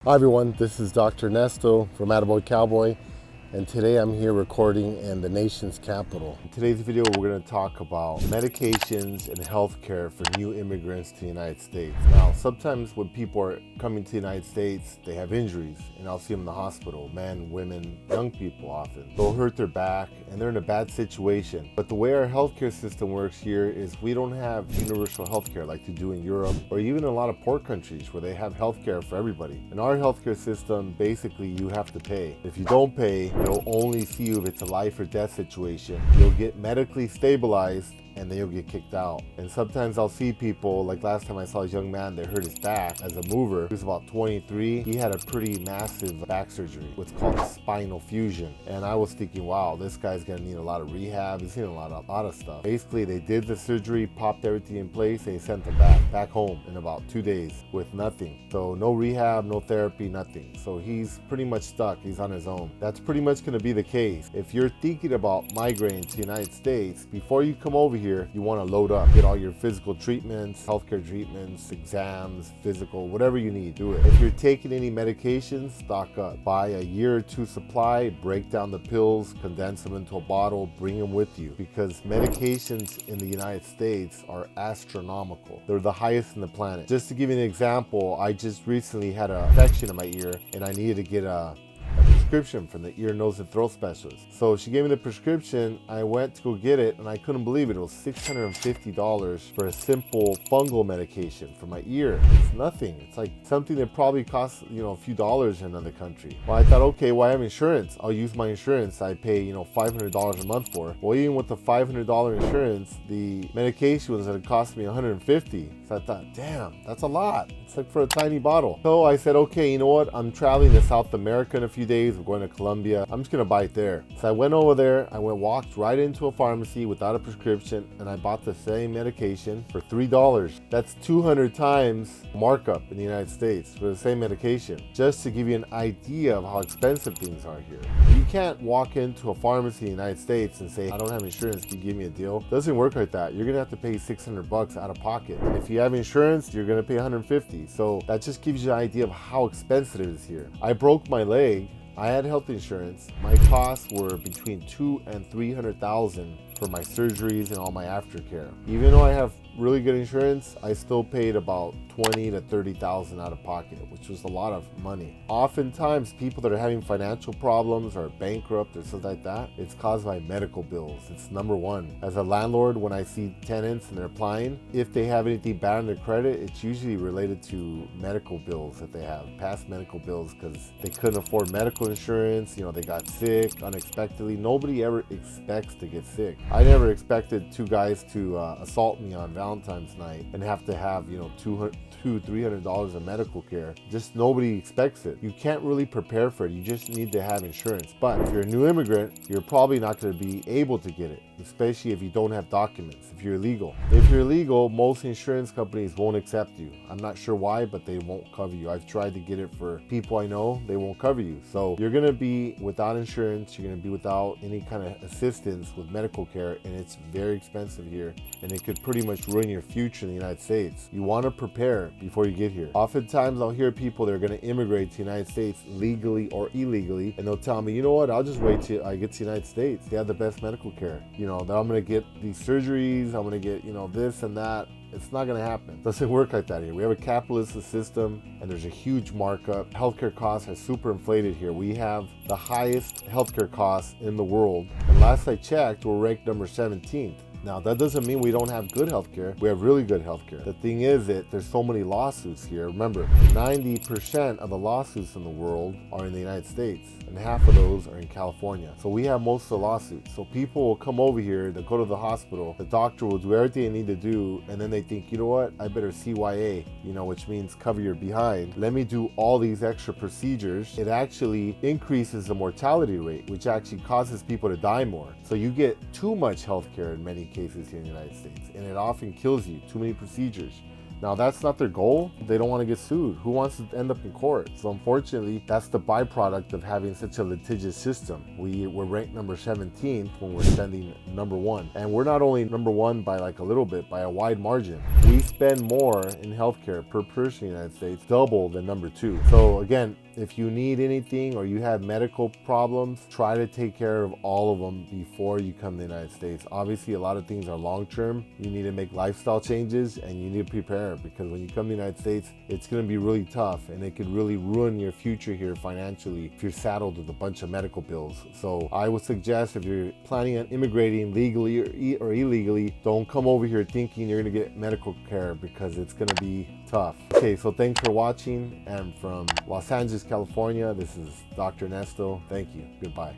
Hi everyone, this is Dr. Ernesto from AttaBoyCowBoy, and today I'm here recording in the nation's capital. In today's video, we're going to talk about medications and healthcare for new immigrants to the United States. Now, sometimes when people are coming to the United States, they have injuries, and I'll see them in the hospital, men, women, young people often. They'll hurt their back, and they're in a bad situation. But the way our healthcare system works here is we don't have universal healthcare like they do in Europe, or even in a lot of poor countries where they have healthcare for everybody. In our healthcare system, basically you have to pay. If you don't pay, they'll only see you if it's a life or death situation. You'll get medically stabilized and then you'll get kicked out. And sometimes I'll see people, like last time I saw a young man that hurt his back as a mover. He was about 23. He had a pretty massive back surgery, what's called a spinal fusion. And I was thinking, wow, this guy's gonna need a lot of rehab. He's needing a lot of stuff. Basically, they did the surgery, popped everything in place, and they sent him back home in about 2 days with nothing. So no rehab, no therapy, nothing. So he's pretty much stuck. He's on his own. That's pretty much gonna be the case. If you're thinking about migrating to the United States, before you come over here, you want to load up, get all your physical treatments, healthcare treatments, exams, physical, whatever you need, do it. If you're taking any medications, stock up. Buy a year or two supply, break down the pills, condense them into a bottle, bring them with you, because medications in the United States are astronomical. They're the highest in the planet. Just to give you an example, I just recently had an infection in my ear and I needed to get a prescription from the ear, nose, and throat specialist. So she gave me the prescription. I went to go get it and I couldn't believe it. It was $650 for a simple fungal medication for my ear. It's nothing. It's like something that probably costs, a few dollars in another country. Well, I thought, okay, well, I have insurance. I'll use my insurance. I pay, $500 a month for. Well, even with the $500 insurance, the medication was going to cost me $150. So I thought, damn, that's a lot. It's like for a tiny bottle. So I said, okay, you know what? I'm traveling to South America in a few days. We're going to Colombia. I'm just gonna buy it there. So I went over there. I walked right into a pharmacy without a prescription, and I bought the same medication for $3. That's 200 times markup in the United States for the same medication. Just to give you an idea of how expensive things are here. You can't walk into a pharmacy in the United States and say, I don't have insurance, can you give me a deal? It doesn't work like that. You're gonna have to pay $600 out of pocket. And if you have insurance, you're gonna pay $150. So that just gives you an idea of how expensive it is here. I broke my leg. I had health insurance. My costs were between $200,000 and $300,000 for my surgeries and all my aftercare. Even though I have really good insurance, I still paid about $20,000 to $30,000 out of pocket, which was a lot of money. Oftentimes, people that are having financial problems or bankrupt or something like that, it's caused by medical bills. It's number one. As a landlord, when I see tenants and they're applying, if they have anything bad on their credit, it's usually related to medical bills that they have, past medical bills, because they couldn't afford medical insurance, they got sick unexpectedly. Nobody ever expects to get sick. I never expected two guys to assault me on Valentine's night and have to have, $200-300 of medical care. Just nobody expects it. You can't really prepare for it. You just need to have insurance. But if you're a new immigrant, you're probably not going to be able to get it, especially if you don't have documents, if you're illegal. If you're illegal, most insurance companies won't accept you. I'm not sure why, but they won't cover you. I've tried to get it for people I know, they won't cover you. So you're going to be without insurance, you're going to be without any kind of assistance with medical care, and it's very expensive here, and it could pretty much ruin your future in the United States. You want to prepare before you get here. Oftentimes I'll hear people that are going to immigrate to the United States legally or illegally, and they'll tell me, you know what, I'll just wait till I get to the United States. They have the best medical care. That I'm going to get these surgeries, I'm going to get, this and that. It's not going to happen. It doesn't work like that here. We have a capitalist system and there's a huge markup. Healthcare costs are super inflated here. We have the highest healthcare costs in the world. And last I checked, we're ranked number 17th. Now, that doesn't mean we don't have good healthcare. We have really good healthcare. The thing is that there's so many lawsuits here. Remember, 90% of the lawsuits in the world are in the United States, and half of those are in California. So we have most of the lawsuits. So people will come over here, they'll go to the hospital, the doctor will do everything they need to do, and then they think, you know what, I better CYA, which means cover your behind. Let me do all these extra procedures. It actually increases the mortality rate, which actually causes people to die more. So you get too much healthcare in many cases here in the United States, and it often kills you. Too many procedures. Now, that's not their goal. They don't want to get sued. Who wants to end up in court? So unfortunately, that's the byproduct of having such a litigious system. We're ranked number 17 when we're standing number 1. And we're not only number 1 by like a little bit, by a wide margin. We spend more in healthcare per person in the United States, double than number 2. So again, if you need anything or you have medical problems, try to take care of all of them before you come to the United States. Obviously, a lot of things are long-term. You need to make lifestyle changes and you need to prepare, because when you come to the United States, it's going to be really tough and it could really ruin your future here financially if you're saddled with a bunch of medical bills. So I would suggest, if you're planning on immigrating legally or illegally, don't come over here thinking you're going to get medical care, because it's going to be tough. Okay, so thanks for watching, and from Los Angeles, California, this is Dr. Ernesto. Thank you. Goodbye.